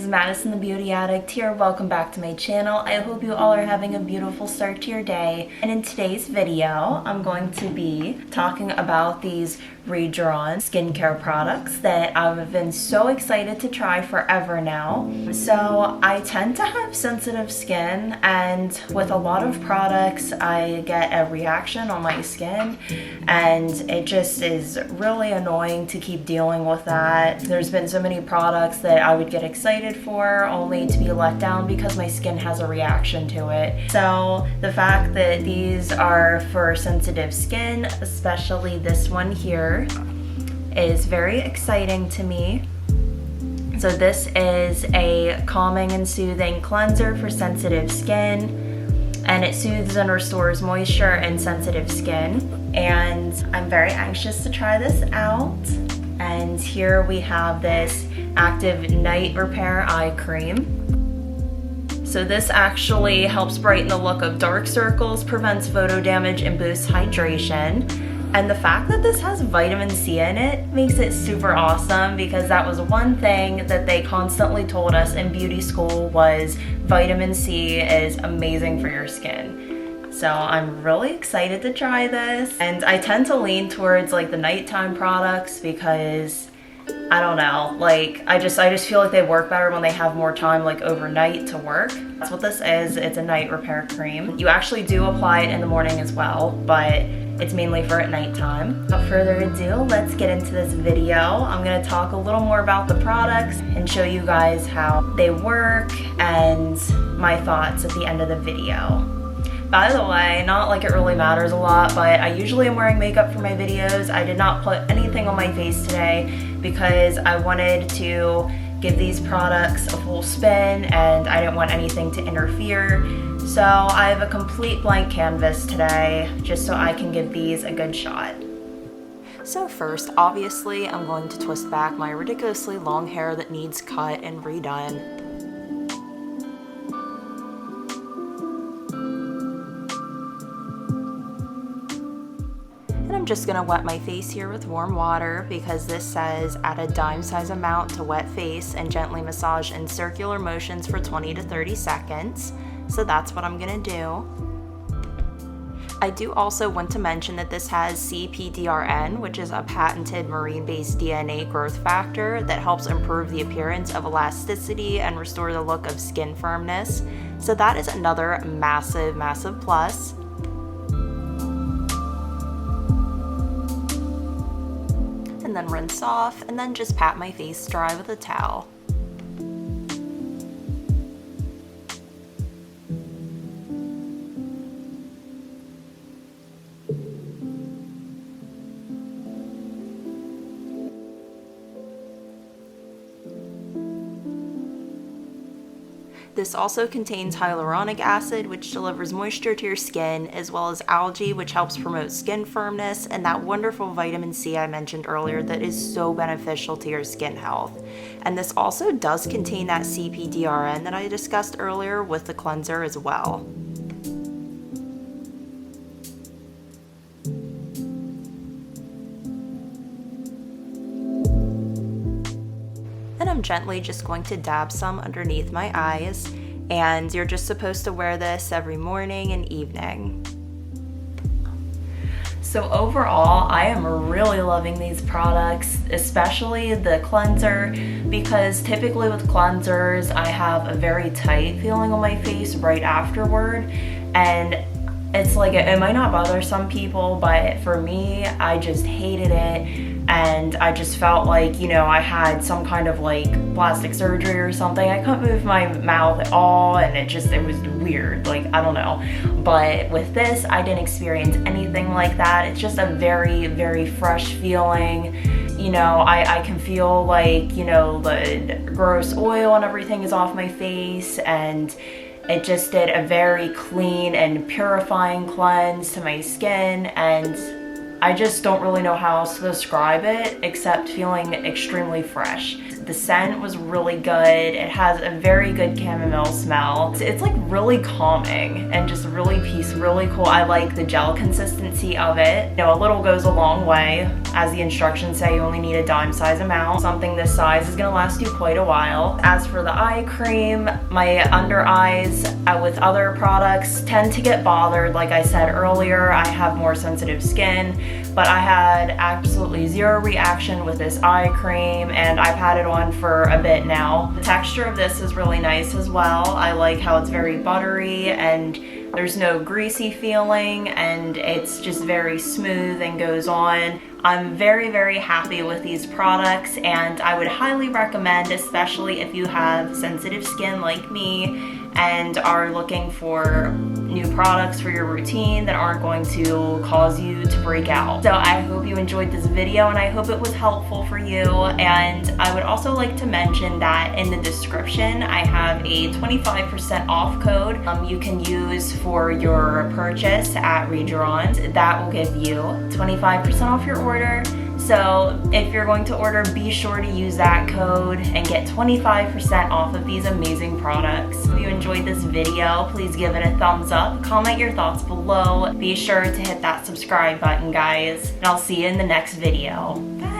Madison the Beauty Addict here. Welcome back to my channel. I hope you all are having a beautiful start to your day. And in today's video, I'm going to be talking about these rejuran skincare products that I've been so excited to try forever now. So I tend to have sensitive skin, and with a lot of products I get a reaction on my skin, and it just is really annoying to keep dealing with that. There's been so many products that I would get excited for only to be let down because my skin has a reaction to it. So the fact that these are for sensitive skin, especially this one here, is very exciting to me. So this is a calming and soothing cleanser for sensitive skin, and it soothes and restores moisture in sensitive skin. And I'm very anxious to try this out. And here we have this active night repair eye cream. So this actually helps brighten the look of dark circles, prevents photo damage, and boosts hydration. And the fact that this has vitamin C in it makes it super awesome, because that was one thing that they constantly told us in beauty school was vitamin C is amazing for your skin. So I'm really excited to try this. And I tend to lean towards like the nighttime products because I don't know, like I just feel like they work better when they have more time, like overnight, to work. That's what this is. It's a night repair cream. You actually do apply it in the morning as well, but it's mainly for at nighttime. Without further ado, let's get into this video. I'm gonna talk a little more about the products and show you guys how they work and my thoughts at the end of the video. By the way, not like it really matters a lot, but I usually am wearing makeup for my videos. I did not put anything on my face today because I wanted to give these products a full spin and I didn't want anything to interfere. So I have a complete blank canvas today just so I can give these a good shot. So first, obviously, I'm going to twist back my ridiculously long hair that needs cut and redone. And I'm just gonna wet my face here with warm water because this says add a dime size amount to wet face and gently massage in circular motions for 20 to 30 seconds. So that's what I'm gonna do. I do also want to mention that this has CPDRN, which is a patented marine-based DNA growth factor that helps improve the appearance of elasticity and restore the look of skin firmness. So that is another massive, massive plus. And then rinse off, and then just pat my face dry with a towel. This also contains hyaluronic acid, which delivers moisture to your skin, as well as algae, which helps promote skin firmness, and that wonderful vitamin C I mentioned earlier that is so beneficial to your skin health. And this also does contain that CPDRN that I discussed earlier with the cleanser as well. And I'm gently just going to dab some underneath my eyes, and you're just supposed to wear this every morning and evening. So overall, I am really loving these products, especially the cleanser, because typically with cleansers, I have a very tight feeling on my face right afterward, and it's like, it might not bother some people, but for me, I just hated it. And I just felt like, you know, I had some kind of like plastic surgery or something. I couldn't move my mouth at all, and it was weird, like, I don't know. But with this, I didn't experience anything like that. It's just a very, very fresh feeling. You know, I can feel like, you know, the gross oil and everything is off my face, and it just did a very clean and purifying cleanse to my skin, and I just don't really know how else to describe it except feeling extremely fresh. The scent was really good. It has a very good chamomile smell. It's like really calming and just really peaceful, really cool. I like the gel consistency of it. You know, a little goes a long way. As the instructions say, you only need a dime size amount. Something this size is gonna last you quite a while. As for the eye cream, my under eyes with other products tend to get bothered. Like I said earlier, I have more sensitive skin, but I had absolutely zero reaction with this eye cream, and I've had it on for a bit now. The texture of this is really nice as well. I like how it's very buttery and there's no greasy feeling, and it's just very smooth and goes on. I'm very, very happy with these products, and I would highly recommend, especially if you have sensitive skin like me and are looking for new products for your routine that aren't going to cause you to break out. So I hope you enjoyed this video, and I hope it was helpful for you. And I would also like to mention that in the description I have a 25% off code you can use for your purchase at rejuran. That will give you 25% off your order. So if you're going to order, be sure to use that code and get 25% off of these amazing products. If you enjoyed this video, please give it a thumbs up, comment your thoughts below, be sure to hit that subscribe button, guys, and I'll see you in the next video. Bye!